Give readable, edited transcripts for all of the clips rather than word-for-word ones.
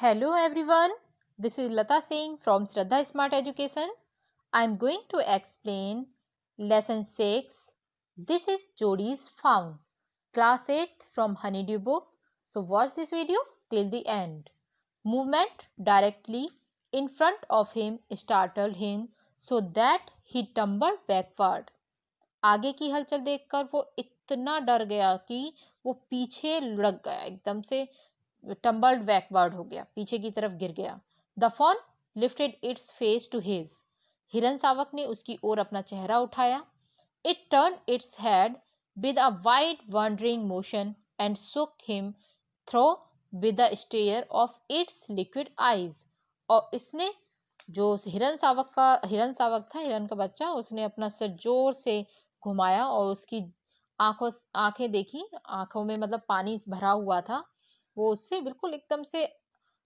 Hello everyone, this is Lata Singh from Shraddha Smart Education. I am going to explain lesson 6. This is Jodi's Found, class 8 from Honeydew book. So watch this video till the end. Movement directly in front of him startled him so that he tumbled backward. आगे की हलचल देखकर वो इतना डर गया कि वो पीछे लुढ़क गया, एकदम से टम्बल्ड बैकवर्ड हो गया, पीछे की तरफ गिर गया. The fawn lifted its face to his. हिरन शावक ने उसकी ओर अपना चेहरा उठाया. It turn its head with a wide wondering motion and suck him through with the stare of its liquid eyes. और इसने जो हिरन शावक था, हिरन का बच्चा, उसने अपना सिर जोर से घुमाया और उसकी आंखें देखी. आंखों में मतलब पानी भरा हुआ था. वो उससे बिल्कुल एकदम से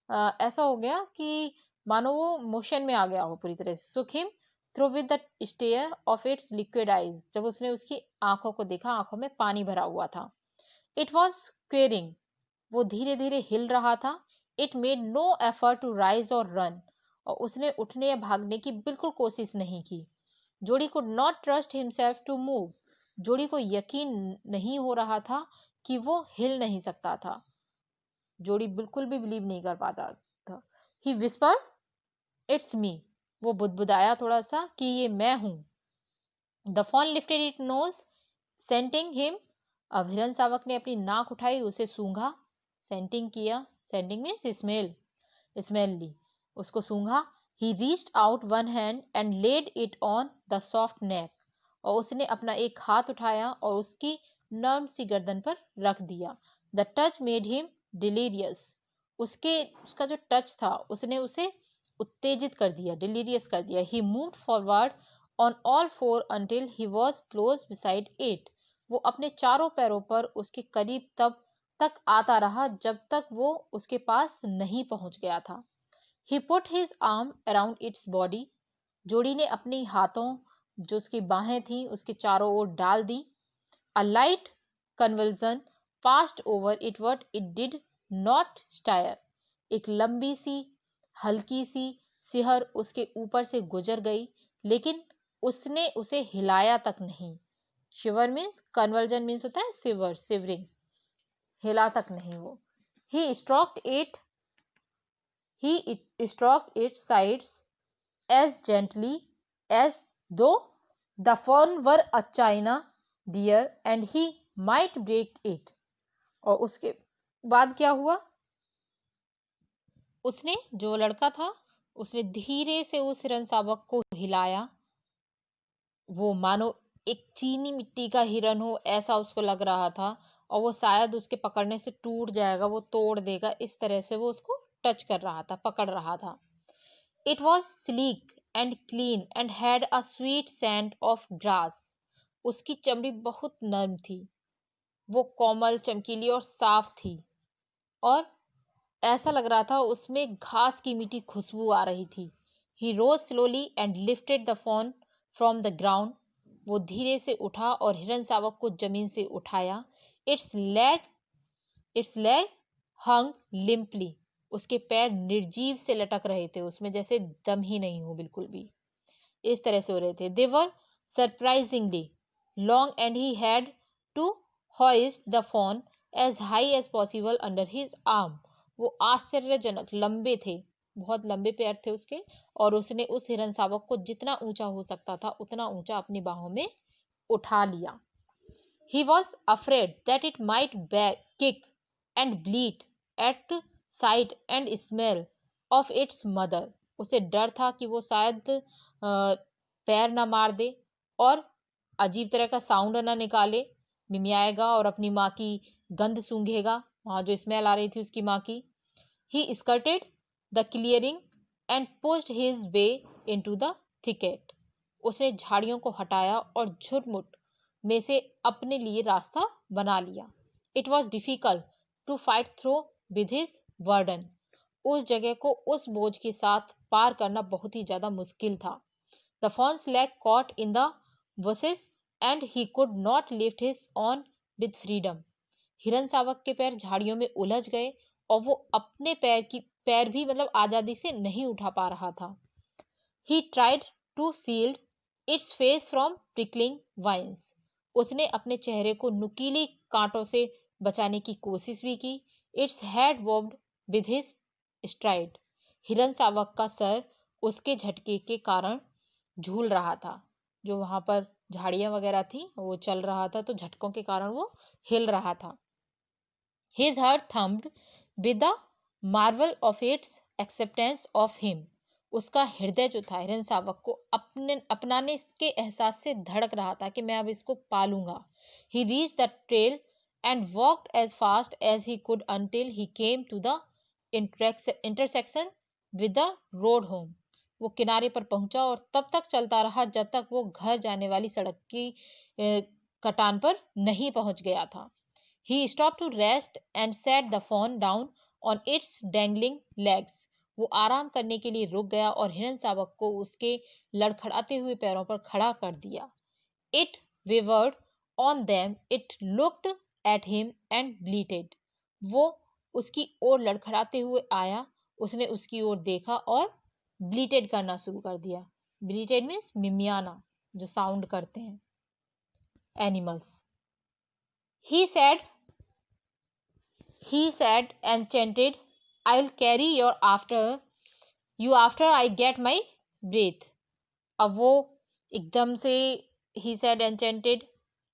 ऐसा हो गया कि मानो वो मोशन में आ गया हो पूरी तरह से. Suck him through with the stare of its liquid eyes. जब उसने उसकी आंखों को देखा, आंखों में पानी भरा हुआ था. It was quivering. वो धीरे धीरे हिल रहा था. It made no effort to rise और रन. और उसने उठने या भागने की बिल्कुल कोशिश नहीं की. Jody could not trust himself to move. Jody को यकीन नहीं हो रहा था कि वो हिल नहीं सकता था. जोड़ी बिल्कुल भी बिलीव नहीं कर पाता था. He whisper it's me. वो बुदबुदाया थोड़ा सा कि ये मैं हूं. The fawn lifted it nose scenting him. अब हिरन शावक ने अपनी नाक उठाई, उसे सूंघा. सेंटिंग किया. सेंटिंग मीन्स स्मेल ली, उसको सूंघा. He reached out one hand and laid it on the soft neck. और उसने अपना एक हाथ उठाया और उसकी नर्म सी गर्दन पर रख दिया. The touch made him delirious. उसका जो टच था उसने उसे उत्तेजित कर दिया, डिलीरियस कर दिया. He moved forward on all four until he was close beside it. वो अपने चारों पैरों पर उसके करीब तब तक आता रहा जब तक वो उसके पास नहीं पहुंच गया था. He put his arm around its body. जोड़ी ने अपनी हाथों, जो उसकी बाहें थी, उसके चारों ओर डाल दी. A light convulsion passed over it, but it did not stir. एक लंबी सी, हल्की सी सिहर उसके ऊपर से गुजर गई, लेकिन उसने उसे हिलाया तक नहीं. शिवर मीन्स, कन्वर्जन मीन्स होता है सिवरिंग. हिला तक नहीं वो. He stroked its sides as gently as though the fawn were a china deer and he might break it. और उसके बाद क्या हुआ, उसने, जो लड़का था, उसने धीरे से उस हिरन शावक को हिलाया. वो मानो एक चीनी मिट्टी का हिरन हो ऐसा उसको लग रहा था, और वो शायद उसके पकड़ने से टूट जाएगा, वो तोड़ देगा, इस तरह से वो उसको टच कर रहा था, पकड़ रहा था. It was sleek and clean and had a sweet scent of grass. उसकी चमड़ी बहुत नर्म थी, वो कोमल, चमकीली और साफ थी, और ऐसा लग रहा था उसमें घास की मीठी खुशबू आ रही थी. He rose slowly and lifted the fawn from the ground. वो धीरे से उठा और हिरन शावक को जमीन से उठाया. Its leg hung limply. उसके पैर निर्जीव से लटक रहे थे, उसमें जैसे दम ही नहीं हो बिल्कुल भी, इस तरह से हो रहे थे. They were surprisingly long and he had to hoist the fawn as high as possible under his arm. वो आश्चर्यजनक लंबे थे, बहुत लंबे पैर थे उसके, और उसने उस हिरन शावक को जितना ऊंचा हो सकता था उतना ऊंचा अपनी बाहों में उठा लिया. He was afraid that it might kick and bleat at sight and smell of its mother. उसे डर था कि वो शायद पैर ना मार दे और अजीब तरह का साउंड ना निकाले, मिमियाएगा और अपनी माँ की गंध सूंघेगा, वहाँ जो स्मेल आ रही थी उसकी माँ की. He skirted the clearing and pushed his way into the thicket. उसने झाड़ियों को हटाया और झुरमुट में से अपने लिए रास्ता बना लिया. It was difficult to fight through with his burden. उस जगह को उस बोझ के साथ पार करना बहुत ही ज्यादा मुश्किल था. The fawn's leg caught in the bushes and he could not lift his own with freedom. हिरन शावक के पैर झाड़ियों में उलझ गए और वो अपने पैर भी मतलब आजादी से नहीं उठा पा रहा था। He tried to shield its face from prickling vines. उसने अपने चेहरे को नुकीले कांटों से बचाने की कोशिश भी की। Its head bobbed with his stride. हिरन शावक का सर उसके झटके के कारण झूल रहा था। जो वहां पर झाड़ियां वगैरह थी वो चल रहा था, तो झटकों के कारण वो हिल रहा था। His heart thumped with the marvel of its acceptance of him. उसका हृदय जो था हिरन शावक को अपनाने के एहसास से धड़क रहा था कि मैं अब इसको पालूंगा। He reached the trail and walked as fast as he could until he came to the intersection with the road home. वो किनारे पर पहुंचा और तब तक चलता रहा जब तक वो घर जाने वाली सड़क की कटान पर नहीं पहुंच गया था। He stopped to rest and set the fawn down on its dangling legs. वो आराम करने के लिए रुक गया और हिरन शावक को उसके लड़खड़ाते हुए पैरों पर खड़ा कर दिया। It wavered on them. It looked at him and bleated. वो उसकी ओर लड़खड़ाते हुए आया, उसने उसकी ओर देखा और bleated करना शुरू कर दिया। Bleated means मिमियाना, जो साउंड करते हैं animals. He said and chanted, I'll carry you after I get my breath. अब वो एकदम से he said and chanted,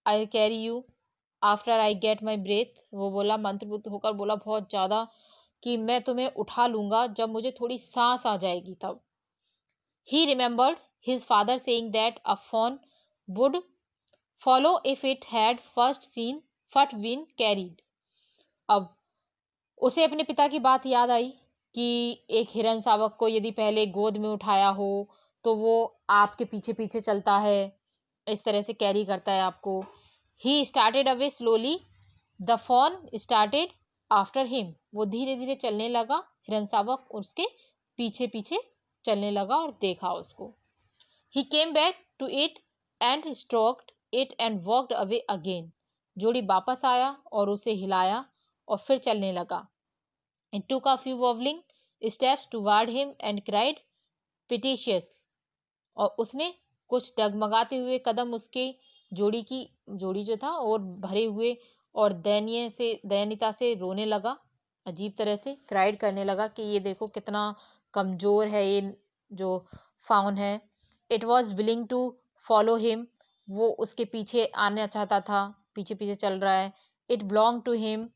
I'll carry you after I get my breath. वो बोला, मंत्रमुग्ध होकर बोला बहुत ज्यादा कि मैं तुम्हें उठा लूंगा जब मुझे थोड़ी सांस आ जाएगी तब। He remembered his father saying that a fawn would follow if it had first been carried. अब उसे अपने पिता की बात याद आई कि एक हिरन शावक को यदि पहले गोद में उठाया हो तो वो आपके पीछे पीछे चलता है, इस तरह से कैरी करता है आपको। He started away slowly. The fawn started after him. वो धीरे धीरे चलने लगा, हिरन शावक उसके पीछे पीछे चलने लगा और देखा उसको। He came back to it and stroked it and walked away again. जोड़ी वापस आया और उसे हिलाया और फिर चलने लगा। It took a few wobbling steps toward him and cried piteously. और उसने कुछ डगमगाते हुए कदम उसके जोड़ी जो था और भरे हुए और दयनीयता से रोने लगा, अजीब तरह से क्राइड करने लगा कि ये देखो कितना कमजोर है ये जो फाउन है। It was willing to follow him. वो उसके पीछे आना चाहता था, पीछे पीछे चल रहा है। It belonged to him.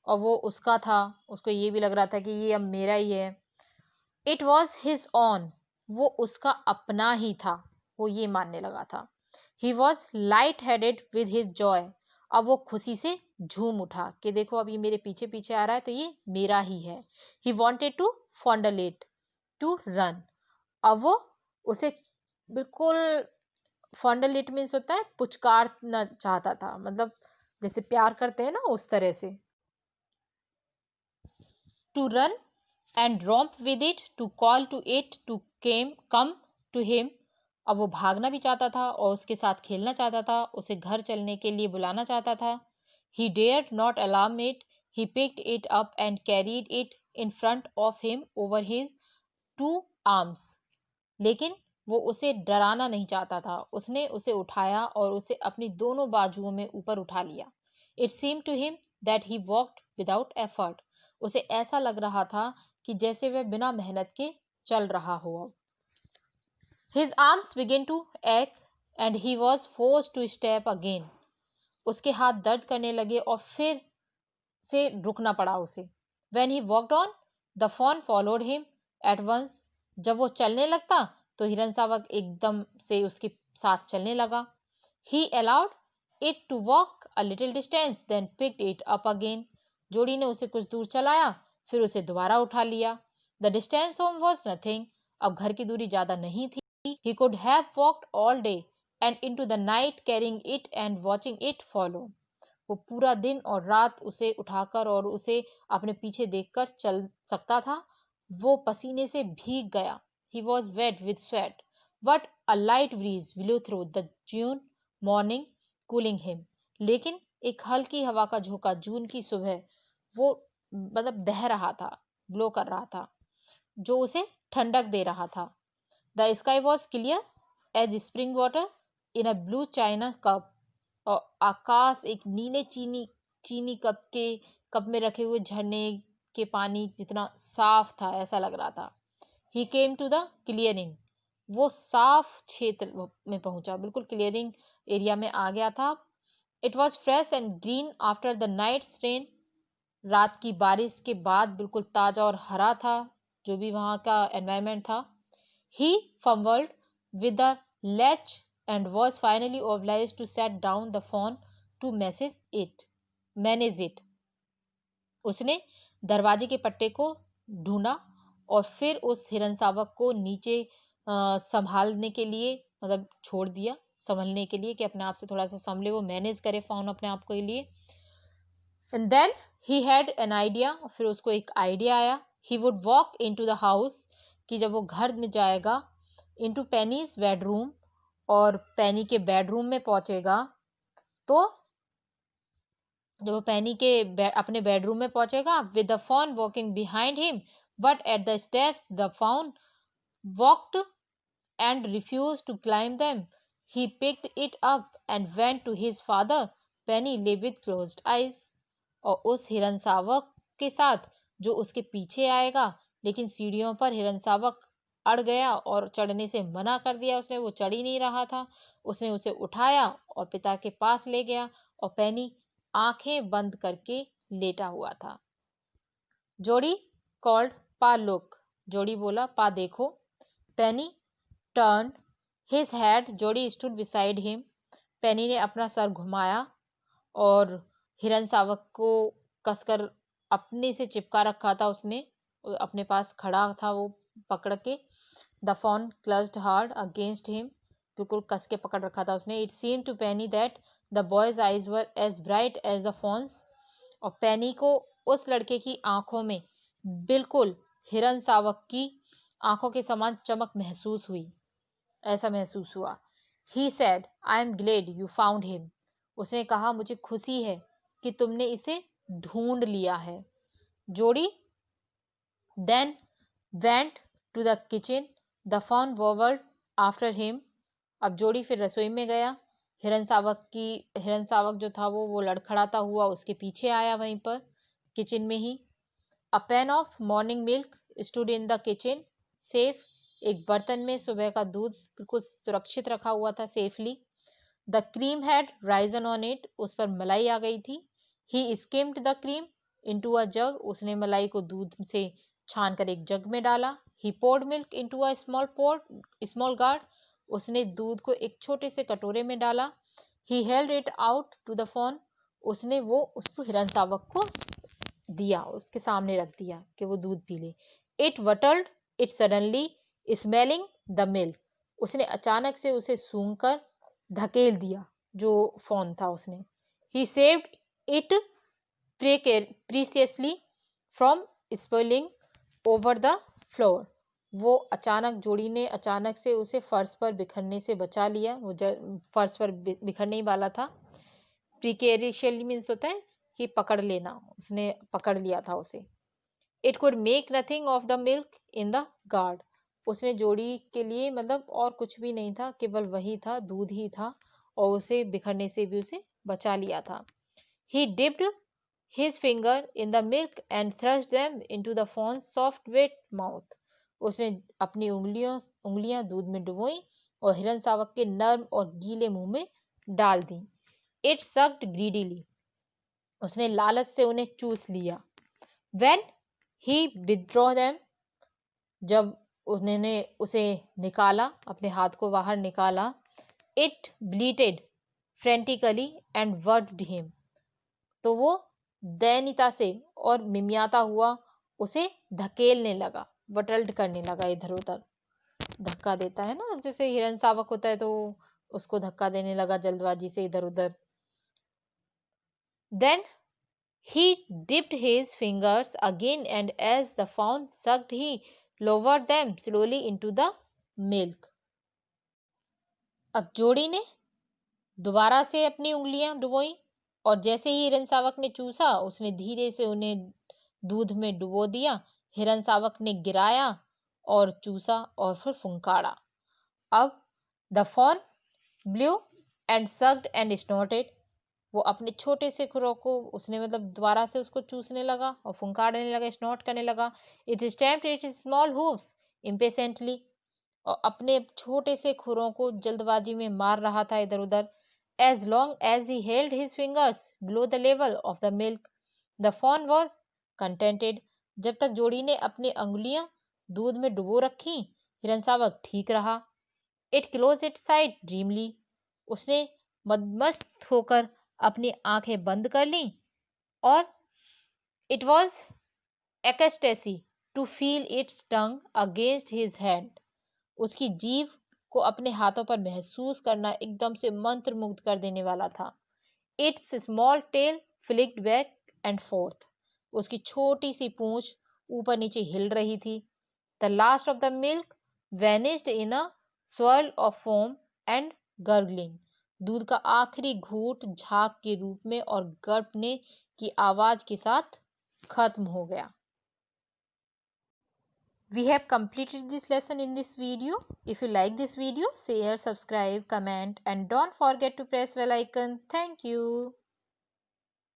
और वो उसका था, उसको ये भी लग रहा था कि ये अब मेरा ही है। It was his own. वो उसका अपना ही था, वो ये मानने लगा था। He was light-headed with his joy. अब वो खुशी से झूम उठा कि देखो अब ये मेरे पीछे पीछे आ रहा है तो ये मेरा ही है। He wanted to fondle it, to run. अब वो उसे बिल्कुल fondle it means होता है पुचकारना चाहता था, मतलब जैसे प्यार करते हैं ना उस तरह से। To run and romp with it, to call to it to come to him. अब वो भागना भी चाहता था और उसके साथ खेलना चाहता था, उसे घर चलने के लिए बुलाना चाहता था। He dared not alarm it. He picked it up and carried it in front of him over his two arms. लेकिन वो उसे डराना नहीं चाहता था, उसने उसे उठाया और उसे अपनी दोनों बाजुओं में ऊपर उठा लिया। It seemed to him that he walked without effort. उसे ऐसा लग रहा था कि जैसे वह बिना मेहनत के चल रहा हो। His arms began to ache and he was forced to step again. उसके हाथ दर्द करने लगे और फिर से रुकना पड़ा उसे। When he walked on, the fawn followed him at once. जब वो चलने लगता तो हिरन शावक एकदम से उसके साथ चलने लगा। He allowed it to walk a little distance, then picked it up again. जोड़ी ने उसे कुछ दूर चलाया, फिर उसे दोबारा उठा लिया। The distance home was nothing. अब घर की दूरी ज्यादा नहीं थी। He could have walked all day and into the night carrying it and watching it follow. वो पूरा दिन और रात उसे उठाकर और उसे अपने पीछे देखकर चल सकता था। वो पसीने से भीग गया। He was wet with sweat. But a light breeze blew through the June morning, cooling him. लेकिन एक हल्की हवा का झोंका जून की सुबह वो मतलब बह रहा था, ब्लो कर रहा था, जो उसे ठंडक दे रहा था। The sky was clear as spring water in a blue china cup, और आकाश एक नीले चीनी कप में रखे हुए झरने के पानी जितना साफ था, ऐसा लग रहा था। ही केम टू द क्लियरिंग, वो साफ क्षेत्र में पहुंचा, बिल्कुल क्लियरिंग एरिया में आ गया था। It was fresh and green after the night's rain, रात की बारिश के बाद बिल्कुल ताजा और हरा था जो भी वहां का एनवायरमेंट था। He fumbled with the latch and was finally obliged to set down the phone to manage it. उसने दरवाजे के पट्टे को ढूंढा और फिर उस हिरनसावक को नीचे संभालने के लिए, मतलब छोड़ दिया संभलने के लिए कि अपने आप से थोड़ा सा संभले, वो मैनेज करे फोन अपने आप के लिए। And then he had an idea, फिर उसको एक आइडिया आया। He would walk into the house, कि जब वो घर में जाएगा, इनटू पेनीज बेडरूम, और पेनी के बेडरूम में पहुंचेगा, तो जब वो पेनी के अपने बेडरूम में पहुंचेगा, with the fawn walking behind him, but at the steps the fawn balked and refuse to climb them. He picked it up and went to his father. Penny lay with closed eyes, और उस हिरनसावक के साथ जो उसके पीछे आएगा, लेकिन सीढ़ियों पर हिरनसावक अड़ गया और चढ़ने से मना कर दिया उसने, वो चढ़ ही नहीं रहा था। उसने उसे उठाया और पिता के पास ले गया, और पेनी आंखें बंद करके लेटा हुआ था। जोड़ी कॉल्ड पा लुक, जोड़ी बोला पा देखो। पेनी टर्न हिज हेड, जोड़ी स्टूड बिसाइड हिम, पेनी ने अपना सर घुमाया और हिरनसावक को कसकर अपने से चिपका रखा था, उसने अपने पास खड़ा था वो पकड़ के। The fawn clutched hard against him, बिल्कुल कस के पकड़ रखा था उसने। It seemed to Penny that the boy's eyes were as bright as the fawn's, और पेनी को उस लड़के की आंखों में बिल्कुल हिरनसावक की आंखों के समान चमक महसूस हुई, ऐसा महसूस हुआ। He said I am Glade you found him, उसने कहा मुझे खुशी है कि तुमने इसे ढूंढ लिया है। Jody then went to the kitchen, the fawn wobbled after him, अब जोड़ी फिर रसोई में गया। हिरनसावक जो था वो लड़खड़ाता हुआ उसके पीछे आया वहीं पर किचन में ही। A pan of morning milk stood in the kitchen safe, एक बर्तन में सुबह का दूध बिल्कुल सुरक्षित रखा हुआ था safely. The cream had risen on it, उस पर मलाई आ गई थी। He skimmed the cream into a jug, उसने मलाई को दूध से छान कर एक जग में डाला। He poured milk into a small gourd, उसने दूध को एक छोटे से कटोरे में डाला। He held it out to the fawn, उसने वो उस हिरनसावक को दिया, उसके सामने रख दिया कि वो दूध पी ले। इट वटल्ड it suddenly smelling the milk, उसने अचानक से उसे सूंघ कर धकेल दिया जो फॉन था उसने। He saved it preciously from spoiling over the floor, वो जोड़ी ने अचानक से उसे फर्श पर बिखरने से बचा लिया, वो फर्श पर बिखरने ही वाला था। प्रिकेरियसली मीन्स होता है कि पकड़ लेना, उसने पकड़ लिया था उसे। It could make nothing of the milk in the guard, उसने जोड़ी के लिए मतलब और कुछ भी नहीं था, केवल वही था, दूध ही था, और उसे बिखरने से भी उसे बचा लिया था। ही dipped his finger in the milk and thrust them into the fawn's soft wet mouth, उसने अपनी उंगलियां दूध में डुबोई और हिरनसावक के नर्म और गीले मुंह में डाल दी। It sucked greedily, उसने लालच से उन्हें चूस लिया। When he withdrew them, जब उन्होंने उसे निकाला, अपने हाथ को बाहर निकाला, it bleated frantically and wurged him, तो वो दयनीयता से और मिमियाता हुआ उसे धकेलने लगा, वटल्ड करने लगा, इधर उधर धक्का देता है ना, जैसे हिरनसावक होता है तो उसको धक्का देने लगा जल्दबाजी से इधर उधर। Then he dipped his fingers again and as the fawn sucked he lowered them slowly into the milk, अब जोड़ी ने दोबारा से अपनी उंगलियां डुबोई और जैसे ही हिरनसावक ने चूसा, उसने धीरे से उन्हें दूध में डुबो दिया, हिरन शावक ने गिराया और चूसा और फिर फुंकारा। अब the fawn blew and sucked and snorted, वो अपने छोटे से खुरों को उसने दोबारा से उसको चूसने लगा और फुंकारने लगा, स्नॉट करने लगा। It stamped it's small hooves impatiently, और अपने छोटे से खुरों को जल्दबाजी में मार रहा था इधर उधर। As long as he held his fingers below the level of the milk the fawn was contented, जब तक जोड़ी ने अपनी अंगुलियां दूध में डुबो रखी, हिरन शावक ठीक रहा। It close its eyes dreamily, उसने मदमस्त होकर अपनी आंखें बंद कर ली, और it was ecstasy to feel its tongue against his hand, उसकी जीभ को अपने हाथों पर महसूस करना एकदम से मंत्र मुग्ध कर देने वाला था। It's small tell flicked back and fourth, उसकी छोटी सी पूंछ ऊपर नीचे हिल रही थी। The last of the milk vanished in a swirl of foam and gargling, दूध का आखिरी घूंट झाग के रूप में और गड़पने की आवाज के साथ खत्म हो गया। We have completed this lesson in this video. If you like this video, share, subscribe, comment and don't forget to press bell icon. Thank you.